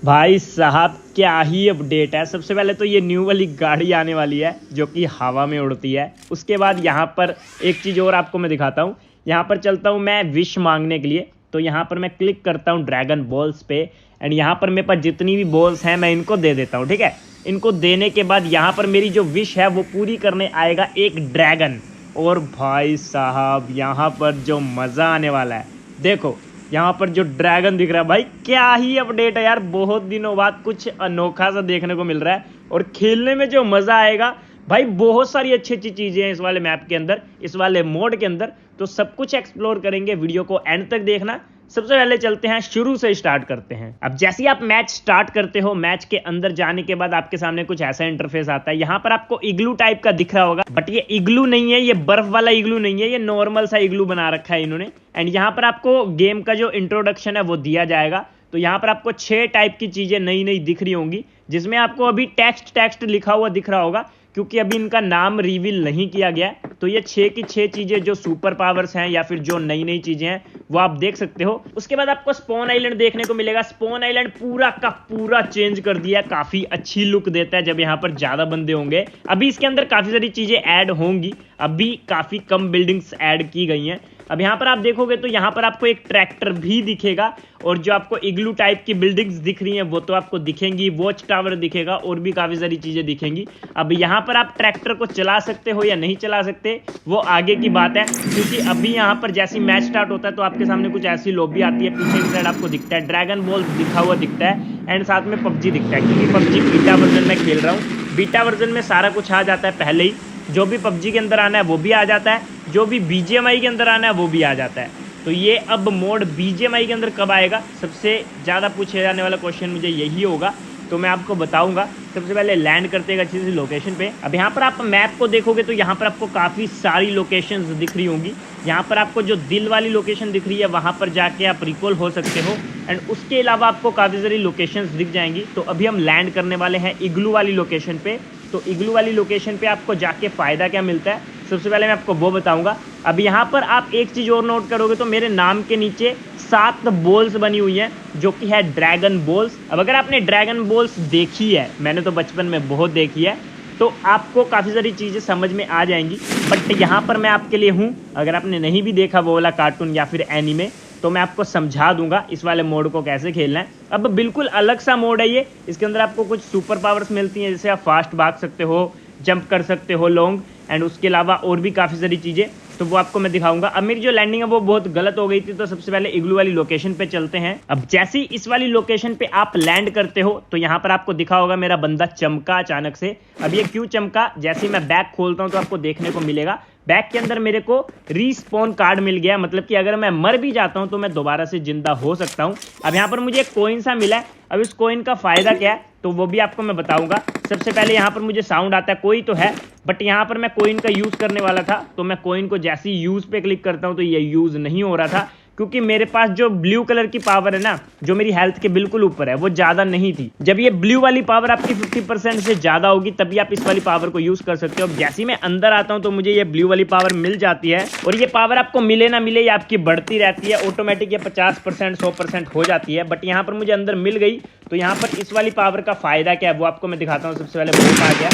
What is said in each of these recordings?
भाई साहब क्या ही अपडेट है। सबसे पहले तो ये न्यू वाली गाड़ी आने वाली है जो कि हवा में उड़ती है। उसके बाद यहाँ पर एक चीज़ और आपको मैं दिखाता हूँ। यहाँ पर चलता हूँ मैं विश मांगने के लिए, तो यहाँ पर मैं क्लिक करता हूँ ड्रैगन बॉल्स पे एंड यहाँ पर मेरे पास जितनी भी बॉल्स हैं मैं इनको दे देता हूँ। ठीक है, इनको देने के बाद यहाँ पर मेरी जो विश है वो पूरी करने आएगा एक ड्रैगन। और भाई साहब यहाँ पर जो मज़ा आने वाला है, देखो यहाँ पर जो ड्रैगन दिख रहा है, भाई क्या ही अपडेट है यार। बहुत दिनों बाद कुछ अनोखा सा देखने को मिल रहा है और खेलने में जो मज़ा आएगा भाई, बहुत सारी अच्छी अच्छी चीज़ें हैं इस वाले मैप के अंदर, इस वाले मोड के अंदर। तो सब कुछ एक्सप्लोर करेंगे, वीडियो को एंड तक देखना। सबसे पहले चलते हैं, शुरू से स्टार्ट करते हैं। अब जैसे ही आप मैच स्टार्ट करते हो, मैच के अंदर जाने के बाद आपके सामने कुछ ऐसा इंटरफेस आता है। यहाँ पर आपको इग्लू टाइप का दिख रहा होगा, बट ये इग्लू नहीं है, ये बर्फ वाला इग्लू नहीं है, ये नॉर्मल सा इग्लू बना रखा है इन्होंने। एंड यहाँ पर आपको गेम का जो इंट्रोडक्शन है वो दिया जाएगा। तो यहाँ पर आपको 6 टाइप की चीजें नई नई दिख रही होंगी, जिसमें आपको अभी टेक्स्ट लिखा हुआ दिख रहा होगा, क्योंकि अभी इनका नाम रिवील नहीं किया गया। तो ये 6 की 6 चीजें जो सुपर पावर्स हैं या फिर जो नई नई चीजें हैं वो आप देख सकते हो। उसके बाद आपको स्पॉन आइलैंड देखने को मिलेगा। स्पॉन आइलैंड पूरा का पूरा चेंज कर दिया है, काफी अच्छी लुक देता है जब यहाँ पर ज्यादा बंदे होंगे। अभी इसके अंदर काफी सारी चीजें ऐड होंगी, अभी काफी कम बिल्डिंग्स ऐड की गई हैं। अब यहाँ पर आप देखोगे तो यहाँ पर आपको एक ट्रैक्टर भी दिखेगा, और जो आपको इग्लू टाइप की बिल्डिंग्स दिख रही हैं वो तो आपको दिखेंगी, वॉच टावर दिखेगा और भी काफ़ी सारी चीज़ें दिखेंगी। अब यहाँ पर आप ट्रैक्टर को चला सकते हो या नहीं चला सकते वो आगे की बात है, क्योंकि अभी यहाँ पर जैसे मैच स्टार्ट होता है तो आपके सामने कुछ ऐसी लॉबी आती है, पीछे की साइड आपको दिखता है ड्रैगन बॉल दिखा हुआ दिखता है एंड साथ में पबजी दिखता है, क्योंकि पबजी बीटा वर्जन में खेल रहा हूँ। बीटा वर्जन में सारा कुछ आ जाता है पहले ही, जो भी पबजी के अंदर आना है वो भी आ जाता है, जो भी बीजीएमआई के अंदर आना है वो भी आ जाता है। तो ये अब मोड बीजीएमआई के अंदर कब आएगा, सबसे ज़्यादा पूछे जाने वाला क्वेश्चन मुझे यही होगा, तो मैं आपको बताऊंगा। सबसे पहले लैंड करते हैं अच्छी सी लोकेशन पे। अब यहाँ पर आप मैप को देखोगे तो यहाँ पर आपको काफ़ी सारी लोकेशंस दिख रही होंगी। यहाँ पर आपको जो दिल वाली लोकेशन दिख रही है वहाँ पर जाके आप रिकॉल हो सकते हो, एंड उसके अलावा आपको काफ़ी सारी लोकेशंस दिख जाएंगी। तो अभी हम लैंड करने वाले हैं इग्लू वाली लोकेशन पे। तो इग्लू वाली लोकेशन पे आपको जाके फ़ायदा क्या मिलता है, सबसे पहले मैं आपको वो बताऊंगा। अब यहाँ पर आप एक चीज़ और नोट करोगे तो मेरे नाम के नीचे 7 बॉल्स बनी हुई हैं, जो कि है ड्रैगन बॉल्स। अब अगर आपने ड्रैगन बॉल्स देखी है, मैंने तो बचपन में बहुत देखी है, तो आपको काफ़ी सारी चीज़ें समझ में आ जाएंगी। बट यहाँ पर मैं आपके लिए हूँ, अगर आपने नहीं भी देखा वो वाला कार्टून या फिर एनीमे, तो मैं आपको समझा दूंगा इस वाले मोड को कैसे खेलना है। अब बिल्कुल अलग सा मोड है ये, इसके अंदर आपको कुछ सुपर पावर्स मिलती हैं, जैसे आप फास्ट भाग सकते हो, जंप कर सकते हो लॉन्ग, एंड उसके अलावा और भी काफ़ी सारी चीज़ें, तो वो आपको मैं दिखाऊंगा। अब मेरी जो लैंडिंग है वो बहुत गलत हो गई थी, तो सबसे पहले इग्लू वाली लोकेशन पे चलते हैं। अब जैसे ही इस वाली लोकेशन पे आप लैंड करते हो तो यहाँ पर आपको दिखा होगा मेरा बंदा चमका अचानक से। अब ये क्यों चमका, जैसे ही मैं बैग खोलता हूँ तो आपको देखने को मिलेगा बैग के अंदर मेरे को रीस्पॉन कार्ड मिल गया, मतलब कि अगर मैं मर भी जाता हूं तो मैं दोबारा से जिंदा हो सकता हूं। अब यहाँ पर मुझे एक कोइन सा मिला है, अब इस कोइन का फायदा क्या है तो वो भी आपको मैं बताऊंगा। सबसे पहले यहाँ पर मुझे साउंड आता है, कोई तो है, बट यहाँ पर मैं कोइन का यूज करने वाला था, तो मैं कोइन को जैसे ही यूज पे क्लिक करता हूँ तो ये यूज नहीं हो रहा था, क्योंकि मेरे पास जो ब्लू कलर की पावर है ना, जो मेरी हेल्थ के बिल्कुल ऊपर है, वो ज्यादा नहीं थी। जब ये ब्लू वाली पावर आपकी 50% से ज्यादा होगी तभी आप इस वाली पावर को यूज कर सकते हो। अब जैसे ही मैं अंदर आता हूं तो मुझे ये ब्लू वाली पावर मिल जाती है, और ये पावर आपको मिले ना मिले ये आपकी बढ़ती रहती है, ऑटोमेटिक ये 50% 100% हो जाती है। बट यहाँ पर मुझे अंदर मिल गई, तो यहाँ पर इस वाली पावर का फायदा क्या है वो आपको मैं दिखाता हूँ। सबसे पहले बोट आ गया,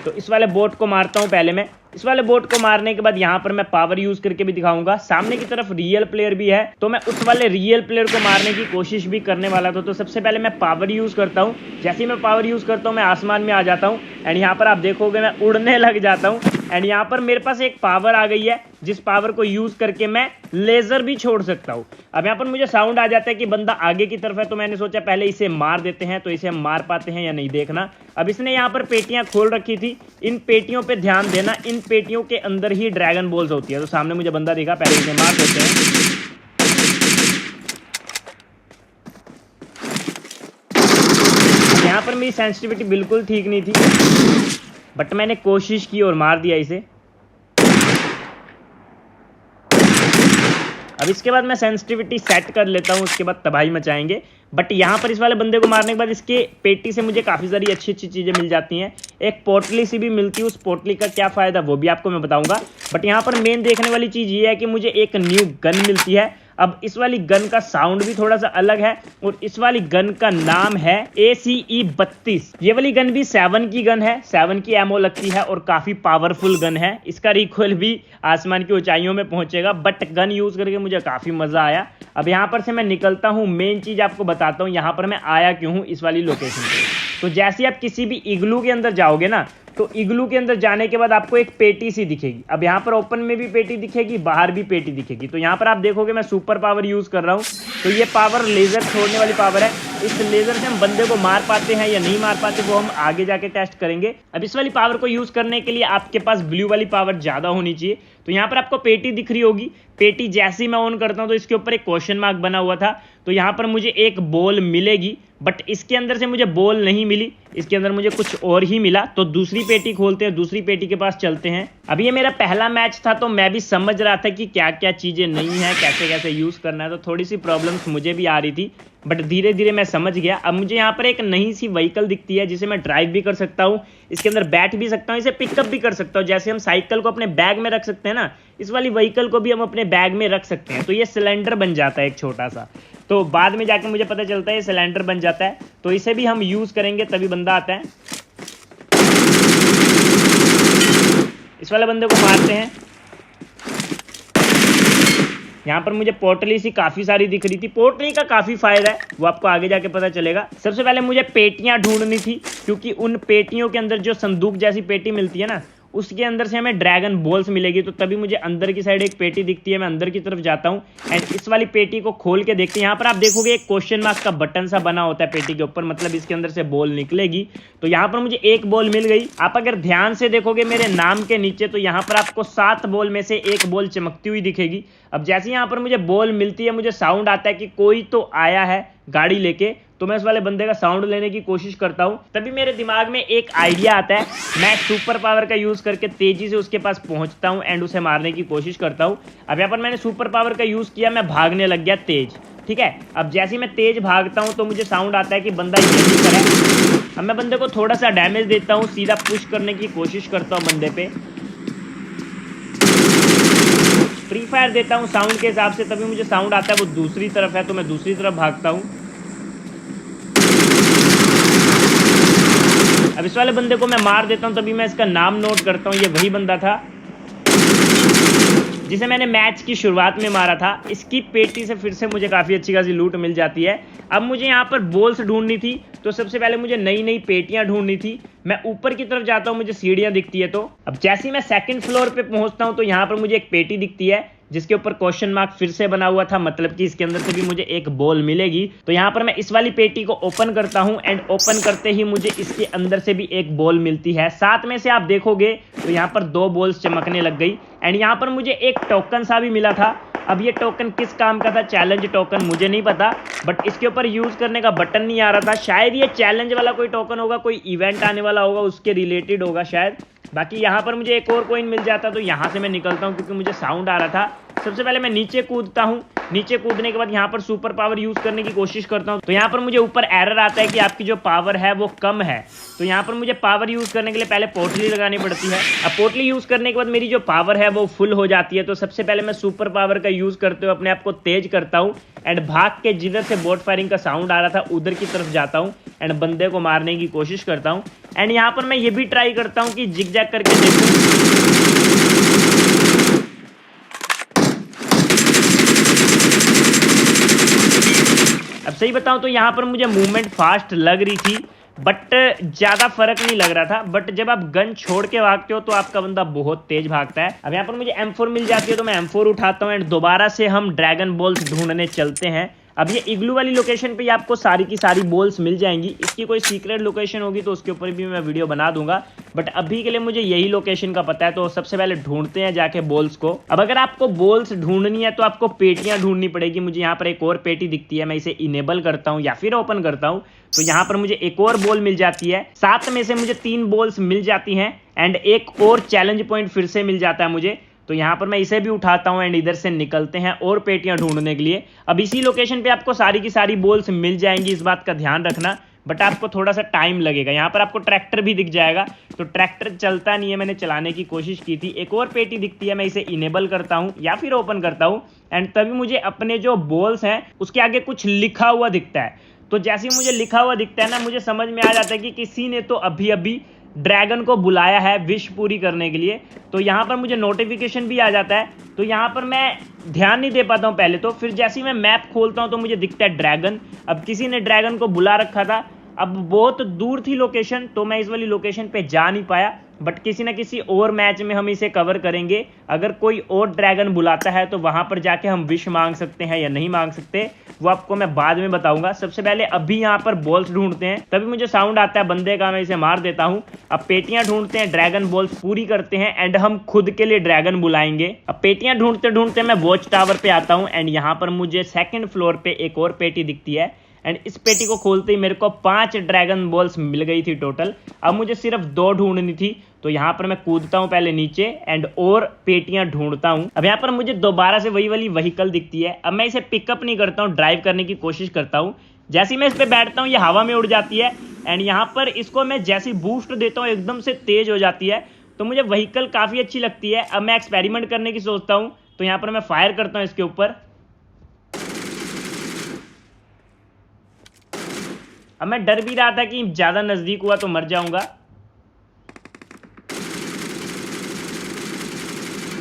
तो इस वाले बोट को मारता हूं पहले मैं। इस वाले बोट को मारने के बाद यहाँ पर मैं पावर यूज करके भी दिखाऊंगा। सामने की तरफ रियल प्लेयर भी है, तो मैं उस वाले रियल प्लेयर को मारने की कोशिश भी करने वाला था। तो सबसे पहले मैं पावर यूज करता हूँ। जैसे ही मैं पावर यूज करता हूँ मैं आसमान में आ जाता हूँ, एंड यहाँ पर आप देखोगे मैं उड़ने लग जाता हूँ। एंड यहाँ पर मेरे पास एक पावर आ गई है, जिस पावर को यूज करके मैं लेजर भी छोड़ सकता हूँ। अब यहाँ पर मुझे साउंड आ जाता है कि बंदा आगे की तरफ है, तो मैंने सोचा पहले इसे मार देते हैं, तो इसे हम मार पाते हैं या नहीं देखना। अब इसने यहाँ पर पेटियां खोल रखी थी, इन पेटियों पे ध्यान देना, इन पेटियों के अंदर ही ड्रैगन बॉल्स होती है। तो सामने मुझे बंदा दिखा, पहले इसे मार देते हैं। यहाँ पर मेरी सेंसिटिविटी बिल्कुल ठीक नहीं थी, बट मैंने कोशिश की और मार दिया इसे। अब इसके बाद मैं सेंसिटिविटी सेट कर लेता हूँ, उसके बाद तबाही मचाएंगे। बट यहाँ पर इस वाले बंदे को मारने के बाद इसके पेटी से मुझे काफ़ी सारी अच्छी अच्छी चीज़ें मिल जाती हैं। एक पोटली सी भी मिलती है, उस पोटली का क्या फ़ायदा वो भी आपको मैं बताऊंगा। बट यहाँ पर मेन देखने वाली चीज़ ये है कि मुझे एक न्यू गन मिलती है। अब इस वाली गन का साउंड भी थोड़ा सा अलग है और इस वाली गन का नाम है ACE-32। ये वाली गन भी 7 की गन है, 7 की एमओ लगती है और काफी पावरफुल गन है। इसका रिकॉइल भी आसमान की ऊंचाइयों में पहुंचेगा, बट गन यूज करके मुझे काफी मजा आया। अब यहाँ पर से मैं निकलता हूँ, मेन चीज आपको बताता हूँ यहाँ पर मैं आया क्यों हूँ इस वाली लोकेशन पे। तो जैसे आप किसी भी इग्लू के अंदर जाओगे ना, तो इग्लू के अंदर जाने के बाद आपको एक पेटी सी दिखेगी। अब यहाँ पर ओपन में भी पेटी दिखेगी, बाहर भी पेटी दिखेगी। तो यहाँ पर आप देखोगे मैं सुपर पावर यूज कर रहा हूँ, तो ये पावर लेजर छोड़ने वाली पावर है। इस लेजर से हम बंदे को मार पाते हैं या नहीं मार पाते वो हम आगे जाके टेस्ट करेंगे। अब इस वाली पावर को यूज करने के लिए आपके पास ब्लू वाली पावर ज्यादा होनी चाहिए। तो यहाँ पर आपको पेटी दिख रही होगी, पेटी जैसे ही मैं ऑन करता हूँ तो इसके ऊपर एक क्वेश्चन मार्क बना हुआ था। तो यहाँ पर मुझे एक बॉल मिलेगी, बट इसके अंदर से मुझे बॉल नहीं मिली, इसके अंदर मुझे कुछ और ही मिला। तो दूसरी पेटी खोलते हैं, दूसरी पेटी के पास चलते हैं। अब ये मेरा पहला मैच था तो मैं भी समझ रहा था कि क्या क्या चीजें नहीं है, कैसे कैसे यूज करना है। तो थोड़ी सी प्रॉब्लम्स मुझे भी आ रही थी, बट धीरे धीरे मैं समझ गया। अब मुझे यहाँ पर एक नई सी व्हीकल दिखती है जिसे मैं ड्राइव भी कर सकता हूँ, इसके अंदर बैठ भी सकता हूँ, इसे पिकअप भी कर सकता हूँ। जैसे हम साइकिल को अपने बैग में रख सकते हैं ना, इस वाली व्हीकल को भी हम अपने बैग में रख सकते हैं। तो ये सिलेंडर बन जाता है एक छोटा सा, तो बाद में जाके मुझे पता चलता है ये सिलेंडर बन जाता है। तो इसे भी हम यूज करेंगे तभी बंदा आता है। इस वाले बंदे को मारते हैं। यहाँ पर मुझे पोटली सी काफी सारी दिख रही थी, पोटली का काफी फायदा है वो आपको आगे जाके पता चलेगा। सबसे पहले मुझे पेटियां ढूंढनी थी, क्योंकि उन पेटियों के अंदर जो संदूक जैसी पेटी मिलती है ना, उसके अंदर से हमें ड्रैगन बॉल्स मिलेगी। तो तभी मुझे अंदर की साइड एक पेटी दिखती है, मैं अंदर की तरफ जाता हूँ एंड इस वाली पेटी को खोल के देखते हैं। यहाँ पर आप देखोगे एक क्वेश्चन मार्क का बटन सा बना होता है पेटी के ऊपर, मतलब इसके अंदर से बॉल निकलेगी। तो यहाँ पर मुझे एक बॉल मिल गई। आप अगर ध्यान से देखोगे मेरे नाम के नीचे, तो यहाँ पर आपको 7 बॉल में से एक बॉल चमकती हुई दिखेगी। अब जैसे यहाँ पर मुझे बॉल मिलती है, मुझे साउंड आता है कि कोई तो आया है गाड़ी लेके। तो मैं उस वाले बंदे का साउंड लेने की कोशिश करता हूँ, तभी मेरे दिमाग में एक आइडिया आता है। मैं सुपर पावर का यूज करके तेजी से उसके पास पहुंचता हूँ एंड उसे मारने की कोशिश करता हूँ। अब यहाँ पर मैंने सुपर पावर का यूज किया, मैं भागने लग गया तेज, ठीक है। अब जैसे ही मैं तेज भागता हूँ तो मुझे साउंड आता है कि बंदा यही पर है। अब मैं बंदे को थोड़ा सा डैमेज देता हूँ, सीधा पुश करने की कोशिश करता हूँ बंदे पे, फ्री फायर देता हूँ साउंड के हिसाब से। तभी मुझे साउंड आता है वो दूसरी तरफ है, तो मैं दूसरी तरफ भागता हूँ। अब इस वाले बंदे को मैं मार देता हूँ, तभी मैं इसका नाम नोट करता हूँ, ये वही बंदा था जिसे मैंने मैच की शुरुआत में मारा था। इसकी पेटी से फिर से मुझे काफ़ी अच्छी खासी लूट मिल जाती है। अब मुझे यहाँ पर बॉल्स ढूंढनी थी, तो सबसे पहले मुझे नई नई पेटियां ढूंढनी थी। मैं ऊपर की तरफ जाता हूँ, मुझे सीढ़ियां दिखती है। तो अब जैसे ही मैं सेकंड फ्लोर पे पहुंचता हूँ, तो यहाँ पर मुझे एक पेटी दिखती है जिसके ऊपर क्वेश्चन मार्क फिर से बना हुआ था, मतलब कि इसके अंदर से भी मुझे एक बॉल मिलेगी। तो यहाँ पर मैं इस वाली पेटी को ओपन करता हूँ एंड ओपन करते ही मुझे इसके अंदर से भी एक बॉल मिलती है। 7 में से आप देखोगे तो यहाँ पर 2 बॉल्स चमकने लग गई एंड यहाँ पर मुझे एक टोकन सा भी मिला था। अब ये टोकन किस काम का था, चैलेंज टोकन, मुझे नहीं पता, बट इसके ऊपर यूज करने का बटन नहीं आ रहा था। शायद ये चैलेंज वाला कोई टोकन होगा, कोई इवेंट आने वाला होगा उसके रिलेटेड होगा शायद। बाकी यहाँ पर मुझे एक और कॉइन मिल जाता, तो यहाँ से मैं निकलता हूँ क्योंकि मुझे साउंड आ रहा था। सबसे पहले मैं नीचे कूदता हूँ, नीचे कूदने के बाद यहाँ पर सुपर पावर यूज करने की कोशिश करता हूँ। तो यहाँ पर मुझे ऊपर एरर आता है कि आपकी जो पावर है वो कम है। तो यहाँ पर मुझे पावर यूज करने के लिए पहले पोटली लगानी पड़ती है। अब पोटली यूज करने के बाद मेरी जो पावर है वो फुल हो जाती है। तो सबसे पहले मैं सुपर पावर का यूज करते हुए अपने आप को तेज करता हूँ एंड भाग के जिधर से बोट फायरिंग का साउंड आ रहा था उधर की तरफ जाता हूँ एंड बंदे को मारने की कोशिश करता हूँ। एंड यहाँ पर मैं ये भी ट्राई करता हूँ कि जिग जैग करके देखूँ। अब सही बताऊं तो यहाँ पर मुझे मूवमेंट फास्ट लग रही थी, बट ज़्यादा फर्क नहीं लग रहा था। बट जब आप गन छोड़ के भागते हो तो आपका बंदा बहुत तेज भागता है। अब यहाँ पर मुझे M4 मिल जाती है, तो मैं M4 उठाता हूँ एंड दोबारा से हम ड्रैगन बॉल्स ढूंढने चलते हैं। अब ये इग्लू वाली लोकेशन पे आपको सारी की सारी बॉल्स मिल जाएंगी। इसकी कोई सीक्रेट लोकेशन होगी तो उसके ऊपर भी मैं वीडियो बना दूंगा, बट अभी के लिए मुझे यही लोकेशन का पता है। तो सबसे पहले ढूंढते हैं जाके बॉल्स को। अब अगर आपको बॉल्स ढूंढनी है तो आपको पेटियां ढूंढनी पड़ेगी। मुझे यहाँ पर एक और पेटी दिखती है, मैं इसे इनेबल करता हूँ या फिर ओपन करता हूँ, तो यहाँ पर मुझे एक और बॉल मिल जाती है। 7 में से मुझे 3 बॉल्स मिल जाती हैं एंड एक और चैलेंज पॉइंट फिर से मिल जाता है मुझे। तो यहाँ पर मैं इसे भी उठाता हूँ एंड इधर से निकलते हैं और पेटियां ढूंढने के लिए। अब इसी लोकेशन पे आपको सारी की सारी बॉल्स मिल जाएंगी, इस बात का ध्यान रखना, बट आपको थोड़ा सा टाइम लगेगा। यहाँ पर आपको ट्रैक्टर भी दिख जाएगा, तो ट्रैक्टर चलता नहीं है, मैंने चलाने की कोशिश की थी। एक और पेटी दिखती है, मैं इसे इनेबल करता हूँ या फिर ओपन करता हूँ एंड तभी मुझे अपने जो बॉल्स हैं उसके आगे कुछ लिखा हुआ दिखता है। तो जैसे ही मुझे लिखा हुआ दिखता है ना, मुझे समझ में आ जाता है कि किसी ने तो अभी अभी ड्रैगन को बुलाया है विश पूरी करने के लिए। तो यहाँ पर मुझे नोटिफिकेशन भी आ जाता है। तो यहाँ पर मैं ध्यान नहीं दे पाता हूँ पहले तो, फिर जैसे ही मैं मैप खोलता हूँ तो मुझे दिखता है ड्रैगन। अब किसी ने ड्रैगन को बुला रखा था। अब बहुत दूर थी लोकेशन, तो मैं इस वाली लोकेशन पे जा नहीं पाया, बट किसी ना किसी और मैच में हम इसे कवर करेंगे। अगर कोई और ड्रैगन बुलाता है तो वहां पर जाके हम विश मांग सकते हैं या नहीं मांग सकते, वो आपको मैं बाद में बताऊंगा। सबसे पहले अभी यहाँ पर बॉल्स ढूंढते हैं। तभी मुझे साउंड आता है बंदे का, मैं इसे मार देता हूँ। अब पेटियां ढूंढते हैं, ड्रैगन बॉल्स पूरी करते हैं एंड हम खुद के लिए ड्रैगन बुलाएंगे। अब पेटियां ढूंढते ढूंढते मैं वॉच टावर पे आता हूँ एंड यहाँ पर मुझे सेकंड फ्लोर पे एक और पेटी दिखती है एंड इस पेटी को खोलते ही मेरे को 5 ड्रैगन बॉल्स मिल गई थी टोटल। अब मुझे सिर्फ 2 ढूंढनी थी। तो यहाँ पर मैं कूदता हूँ पहले नीचे एंड और पेटियां ढूंढता हूँ। अब यहाँ पर मुझे दोबारा से वही वाली व्हीकल दिखती है। अब मैं इसे पिकअप नहीं करता हूँ, ड्राइव करने की कोशिश करता हूँ। जैसे ही मैं इस पर बैठता हूँ ये हवा में उड़ जाती है एंड यहाँ पर इसको मैं जैसे बूस्ट देता हूँ एकदम से तेज हो जाती है। तो मुझे व्हीकल काफ़ी अच्छी लगती है। अब मैं एक्सपेरिमेंट करने की सोचता हूँ, तो यहाँ पर मैं फायर करता हूँ इसके ऊपर। अब मैं डर भी रहा था कि ज़्यादा नज़दीक हुआ तो मर जाऊंगा,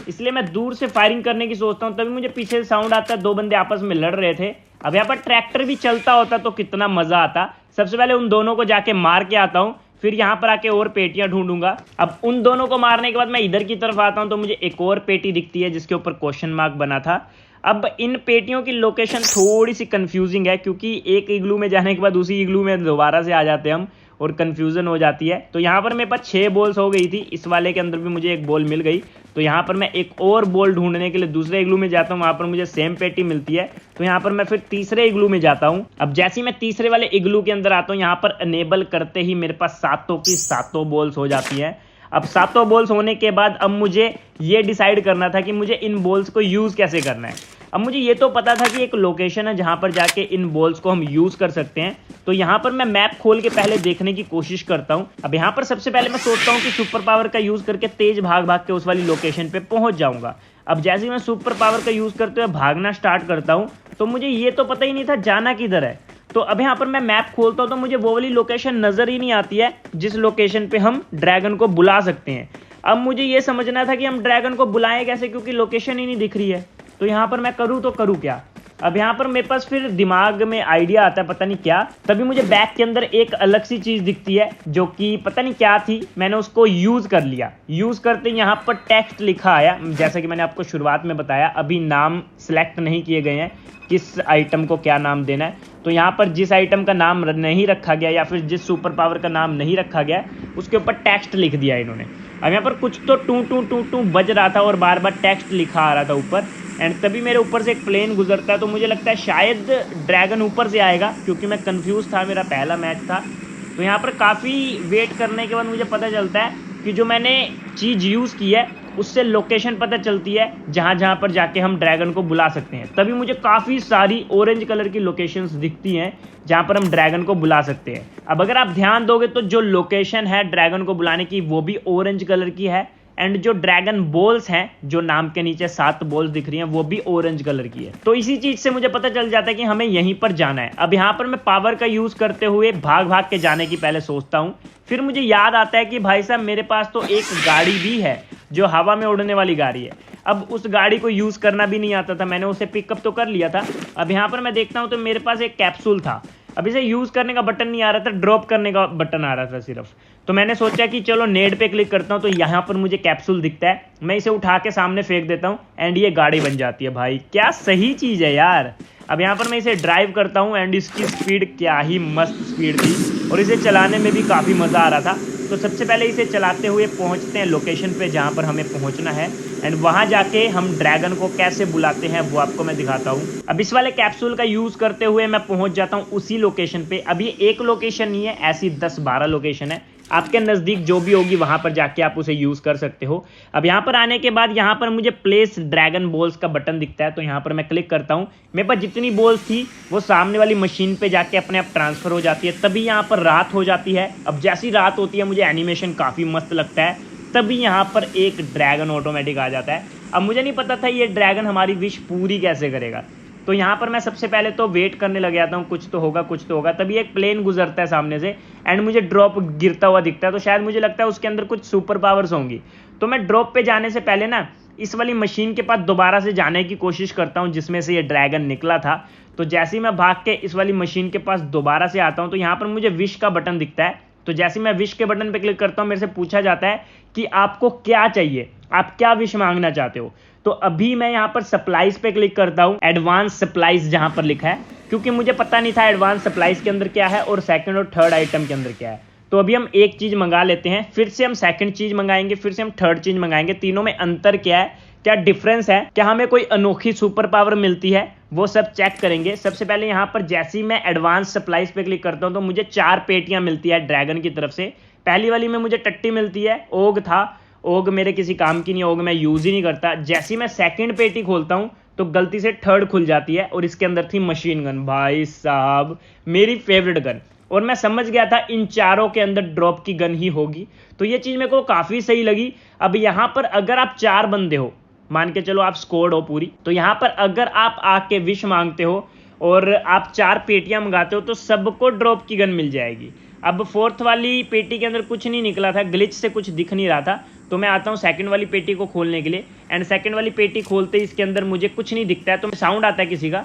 इसलिए मैं दूर से फायरिंग करने की सोचता हूं। तभी मुझे पीछे से साउंड आता है, 2 बंदे आपस में लड़ रहे थे। अब यहाँ पर ट्रैक्टर भी चलता होता तो कितना मज़ा आता। सबसे पहले उन दोनों को जाके मार के आता हूँ, फिर यहाँ पर आके और पेटियां ढूंढूंगा। अब उन दोनों को मारने के बाद मैं इधर की तरफ आता हूँ तो मुझे एक और पेटी दिखती है जिसके ऊपर क्वेश्चन मार्क बना था। अब इन पेटियों की लोकेशन थोड़ी सी कंफ्यूजिंग है, क्योंकि एक इग्लू में जाने के बाद उसी इग्लू में दोबारा से आ जाते हैं हम और कंफ्यूजन हो जाती है। तो यहाँ पर मेरे पास 6 बॉल्स हो गई थी, इस वाले के अंदर भी मुझे एक बॉल मिल गई। तो यहाँ पर मैं एक और बॉल ढूंढने के लिए दूसरे इग्लू में जाता हूँ, वहाँ पर मुझे सेम पेटी मिलती है। तो यहाँ पर मैं फिर तीसरे इग्लू में जाता हूँ। अब जैसे ही मैं तीसरे वाले इग्लू के अंदर आता हूँ, यहाँ पर अनेबल करते ही मेरे पास 7 की 7 बॉल्स हो जाती हैं। अब 7 बॉल्स होने के बाद अब मुझे ये डिसाइड करना था कि मुझे इन बॉल्स को यूज़ कैसे करना है। अब मुझे ये तो पता था कि एक लोकेशन है जहाँ पर जाके इन बॉल्स को हम यूज़ कर सकते हैं। तो यहाँ पर मैं मैप खोल के पहले देखने की कोशिश करता हूँ। अब यहाँ पर सबसे पहले मैं सोचता हूँ कि सुपर पावर का यूज़ करके तेज भाग भाग के उस वाली लोकेशन पे पहुँच जाऊँगा। अब जैसे ही मैं सुपर पावर का यूज़ करते हुए भागना स्टार्ट करता हूँ तो मुझे ये तो पता ही नहीं था जाना किधर है। तो अब यहाँ पर मैं मैप खोलता हूँ तो मुझे वो वाली लोकेशन नज़र ही नहीं आती है जिस लोकेशन पे हम ड्रैगन को बुला सकते हैं। अब मुझे ये समझना था कि हम ड्रैगन को बुलाएं कैसे, क्योंकि लोकेशन ही नहीं दिख रही है। तो यहाँ पर मैं करूँ तो करूँ क्या। अब यहाँ पर मेरे पास फिर दिमाग में आइडिया आता है, पता नहीं क्या। तभी मुझे बैग के अंदर एक अलग सी चीज़ दिखती है जो कि पता नहीं क्या थी। मैंने उसको यूज़ कर लिया। यूज़ करते यहाँ पर टेक्स्ट लिखा आया, जैसा कि मैंने आपको शुरुआत में बताया। अभी नाम सेलेक्ट नहीं किए गए हैं किस आइटम को क्या नाम देना है। तो यहाँ पर जिस आइटम का नाम नहीं रखा गया या फिर जिस सुपर पावर का नाम नहीं रखा गया उसके ऊपर टेक्स्ट लिख दिया इन्होंने। अब यहाँ पर कुछ तो टू टू टू टू बज रहा था और बार बार टेक्स्ट लिखा आ रहा था ऊपर। एंड तभी मेरे ऊपर से एक प्लेन गुजरता है, तो मुझे लगता है शायद ड्रैगन ऊपर से आएगा, क्योंकि मैं कंफ्यूज था, मेरा पहला मैच था। तो यहाँ पर काफ़ी वेट करने के बाद मुझे पता चलता है कि जो मैंने चीज़ यूज़ की है उससे लोकेशन पता चलती है जहाँ जहाँ पर जाके हम ड्रैगन को बुला सकते हैं। तभी मुझे काफ़ी सारी ऑरेंज कलर की लोकेशंस दिखती हैं जहाँ पर हम ड्रैगन को बुला सकते हैं। अब अगर आप ध्यान दोगे तो जो लोकेशन है ड्रैगन को बुलाने की वो भी ऑरेंज कलर की है एंड जो ड्रैगन बॉल्स हैं, जो नाम के नीचे 7 बॉल्स दिख रही हैं, वो भी ऑरेंज कलर की है। तो इसी चीज से मुझे पता चल जाता है कि हमें यहीं पर जाना है। अब यहाँ पर मैं पावर का यूज करते हुए भाग भाग के जाने की पहले सोचता हूँ। फिर मुझे याद आता है कि भाई साहब मेरे पास तो एक गाड़ी भी है जो हवा में उड़ने वाली गाड़ी है। अब उस गाड़ी को यूज करना भी नहीं आता था, मैंने उसे पिकअप तो कर लिया था। अब यहाँ पर मैं देखता हूँ तो मेरे पास एक कैप्सूल था। अब इसे यूज करने का बटन नहीं आ रहा था, ड्रॉप करने का बटन आ रहा था सिर्फ। तो मैंने सोचा कि चलो नेट पे क्लिक करता हूँ, तो यहाँ पर मुझे कैप्सूल दिखता है। मैं इसे उठा के सामने फेंक देता हूँ एंड ये गाड़ी बन जाती है। भाई क्या सही चीज़ है यार। अब यहाँ पर मैं इसे ड्राइव करता हूँ एंड इसकी स्पीड क्या ही मस्त स्पीड थी और इसे चलाने में भी काफ़ी मज़ा आ रहा था। तो सबसे पहले इसे चलाते हुए पहुँचते हैं लोकेशन पे जहाँ पर हमें पहुँचना है एंड वहाँ जाके हम ड्रैगन को कैसे बुलाते हैं वो आपको मैं दिखाता हूँ। अब इस वाले कैप्सूल का यूज़ करते हुए मैं पहुँच जाता हूँ उसी लोकेशन पे। अब ये एक लोकेशन नहीं है, ऐसी 10-12 लोकेशन है। आपके नज़दीक जो भी होगी वहाँ पर जाके आप उसे यूज़ कर सकते हो। अब यहाँ पर आने के बाद यहाँ पर मुझे प्लेस ड्रैगन बॉल्स का बटन दिखता है, तो यहाँ पर मैं क्लिक करता हूँ। मेरे पास जितनी बॉल्स थी वो सामने वाली मशीन पे जाके अपने आप ट्रांसफ़र हो जाती है। तभी यहाँ पर रात हो जाती है। अब जैसी रात होती है मुझे एनिमेशन काफ़ी मस्त लगता है। तभी यहाँ पर एक ड्रैगन ऑटोमेटिक आ जाता है अब मुझे नहीं पता था ये ड्रैगन हमारी विश पूरी कैसे करेगा। तो यहाँ पर मैं सबसे पहले तो वेट करने लग जाता हूँ, कुछ तो होगा कुछ तो होगा। तभी एक प्लेन गुजरता है सामने से एंड मुझे ड्रॉप गिरता हुआ दिखता है, तो शायद मुझे लगता है उसके अंदर कुछ सुपर पावर्स होंगी। तो मैं ड्रॉप पे जाने से पहले ना इस वाली मशीन के पास दोबारा से जाने की कोशिश करता हूँ जिसमें से ये ड्रैगन निकला था। तो जैसे ही मैं भाग के इस वाली मशीन के पास दोबारा से आता हूँ तो यहाँ पर मुझे विश का बटन दिखता है। तो जैसे मैं विश के बटन पे क्लिक करता हूँ मेरे से पूछा जाता है कि आपको क्या चाहिए, आप क्या विश मांगना चाहते हो। तो अभी मैं यहाँ पर सप्लाईज पे क्लिक करता हूँ, एडवांस सप्लाईज जहाँ पर लिखा है, क्योंकि मुझे पता नहीं था एडवांस सप्लाईज के अंदर क्या है और सेकंड और थर्ड आइटम के अंदर क्या है। तो अभी हम एक चीज़ मंगा लेते हैं, फिर से हम सेकंड चीज़ मंगाएंगे, फिर से हम थर्ड चीज़ मंगाएंगे। तीनों में अंतर क्या है, क्या डिफरेंस है, क्या हमें कोई अनोखी सुपर पावर मिलती है, वो सब चेक करेंगे। सबसे पहले यहाँ पर जैसे ही मैं एडवांस सप्लाईज पे क्लिक करता हूँ तो मुझे 4 पेटियाँ मिलती है ड्रैगन की तरफ से। पहली वाली में मुझे टट्टी मिलती है, ओग था, ओग मेरे किसी काम की नहीं, ओग मैं यूज़ ही नहीं करता। जैसे ही मैं सेकंड पेटी खोलता हूँ तो गलती से थर्ड खुल जाती है और इसके अंदर थी मशीन गन। भाई साहब मेरी फेवरेट गन, और मैं समझ गया था इन चारों के अंदर ड्रॉप की गन ही होगी। तो ये चीज़ मेरे को काफ़ी सही लगी। अब यहाँ पर अगर आप 4 बंदे हो, मान के चलो आप स्क्वाड हो पूरी, तो यहाँ पर अगर आप आके विश मांगते हो और आप 4 पेटियाँ मंगाते हो तो सबको ड्रॉप की गन मिल जाएगी। अब फोर्थ वाली पेटी के अंदर कुछ नहीं निकला था, ग्लिच से कुछ दिख नहीं रहा था। तो मैं आता हूँ सेकंड वाली पेटी को खोलने के लिए एंड सेकंड वाली पेटी खोलते ही इसके अंदर मुझे कुछ नहीं दिखता है, तो साउंड आता है किसी का।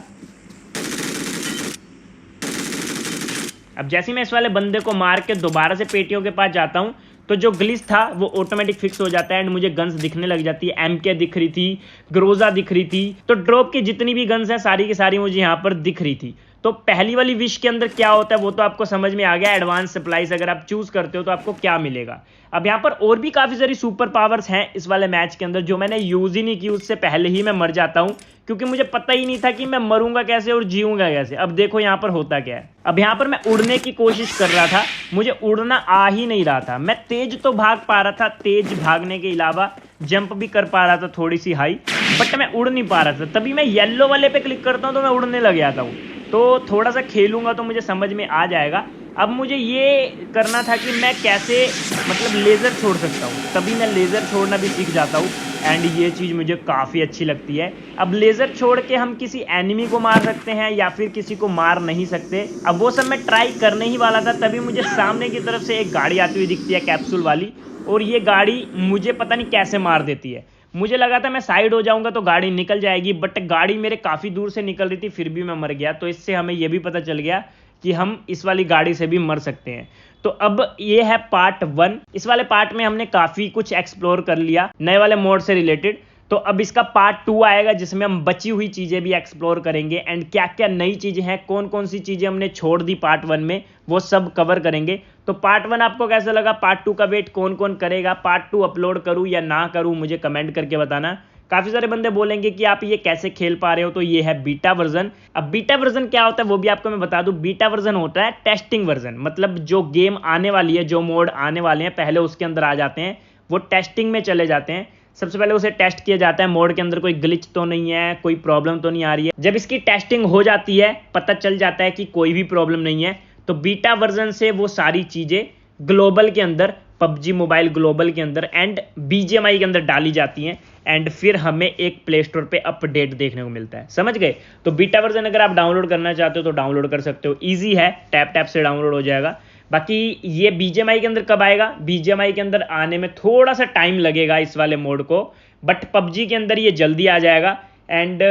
अब जैसे मैं इस वाले बंदे को मार के दोबारा से पेटियों के पास जाता हूँ तो जो ग्लिच था वो ऑटोमेटिक फिक्स हो जाता है एंड मुझे गन्स दिखने लग जाती है। एमके दिख रही थी, ग्रोजा दिख रही थी, तो ड्रॉप की जितनी भी गन्स हैं सारी की सारी मुझे यहाँ पर दिख रही थी। तो पहली वाली विश के अंदर क्या होता है वो तो आपको समझ में आ गया, एडवांस सप्लाईज अगर आप चूज करते हो तो आपको क्या मिलेगा। अब यहाँ पर और भी काफ़ी सारी सुपर पावर्स हैं इस वाले मैच के अंदर जो मैंने यूज़ ही नहीं की, उससे पहले ही मैं मर जाता हूँ क्योंकि मुझे पता ही नहीं था कि मैं मरूंगा कैसे और जीऊंगा कैसे। अब देखो यहाँ पर होता क्या है। अब यहाँ पर मैं उड़ने की कोशिश कर रहा था, मुझे उड़ना आ ही नहीं रहा था। मैं तेज तो भाग पा रहा था, तेज भागने के अलावा जंप भी कर पा रहा था थोड़ी सी हाई, बट मैं उड़ नहीं पा रहा था। तभी मैं येलो वाले पे क्लिक करता हूँ तो मैं उड़ने लग जाता हूँ। तो थोड़ा सा खेलूंगा तो मुझे समझ में आ जाएगा। अब मुझे ये करना था कि मैं कैसे मतलब लेज़र छोड़ सकता हूँ, तभी मैं लेज़र छोड़ना भी सीख जाता हूँ एंड ये चीज़ मुझे काफ़ी अच्छी लगती है। अब लेज़र छोड़ के हम किसी एनिमी को मार सकते हैं या फिर किसी को मार नहीं सकते। अब वो सब मैं ट्राई करने ही वाला था, तभी मुझे सामने की तरफ से एक गाड़ी आती हुई दिखती है कैप्सूल वाली, और ये गाड़ी मुझे पता नहीं कैसे मार देती है। मुझे लगा था मैं साइड हो जाऊंगा तो गाड़ी निकल जाएगी, बट गाड़ी मेरे काफ़ी दूर से निकल रही थी फिर भी मैं मर गया। तो इससे हमें यह भी पता चल गया कि हम इस वाली गाड़ी से भी मर सकते हैं। तो अब ये है पार्ट 1। इस वाले पार्ट में हमने काफ़ी कुछ एक्सप्लोर कर लिया नए वाले मोड से रिलेटेड। तो अब इसका पार्ट 2 आएगा जिसमें हम बची हुई चीज़ें भी एक्सप्लोर करेंगे एंड क्या क्या नई चीज़ें हैं, कौन कौन सी चीज़ें हमने छोड़ दी पार्ट 1 में, वो सब कवर करेंगे। तो पार्ट 1 आपको कैसा लगा, पार्ट 2 का वेट कौन कौन करेगा, पार्ट 2 अपलोड करूँ या ना करूँ मुझे कमेंट करके बताना। काफ़ी सारे बंदे बोलेंगे कि आप ये कैसे खेल पा रहे हो, तो ये है बीटा वर्जन। अब बीटा वर्जन क्या होता है वो भी आपको मैं बता दूं। बीटा वर्जन होता है टेस्टिंग वर्जन, मतलब जो गेम आने वाली है, जो मोड आने वाले हैं पहले उसके अंदर आ जाते हैं, वो टेस्टिंग में चले जाते हैं। सबसे पहले उसे टेस्ट किया जाता है मोड के अंदर कोई ग्लिच तो नहीं है, कोई प्रॉब्लम तो नहीं आ रही है। जब इसकी टेस्टिंग हो जाती है, पता चल जाता है कि कोई भी प्रॉब्लम नहीं है, तो बीटा वर्जन से वो सारी चीज़ें ग्लोबल के अंदर, पबजी मोबाइल ग्लोबल के अंदर एंड बीजीएमआई के अंदर डाली जाती हैं एंड फिर हमें एक प्ले स्टोर पे अपडेट देखने को मिलता है। समझ गए। तो बीटा वर्जन अगर आप डाउनलोड करना चाहते हो तो डाउनलोड कर सकते हो, इजी है, टैप टैप से डाउनलोड हो जाएगा। बाकी ये बीजीएमआई के अंदर कब आएगा, बीजीएमआई के अंदर आने में थोड़ा सा टाइम लगेगा इस वाले मोड को, बट पबजी के अंदर ये जल्दी आ जाएगा। एंड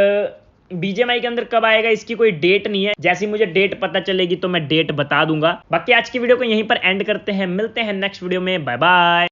बीजीएमआई के अंदर कब आएगा इसकी कोई डेट नहीं है, जैसी मुझे डेट पता चलेगी तो मैं डेट बता दूंगा। बाकी आज की वीडियो को यहीं पर एंड करते हैं, मिलते हैं नेक्स्ट वीडियो में, बाय बाय।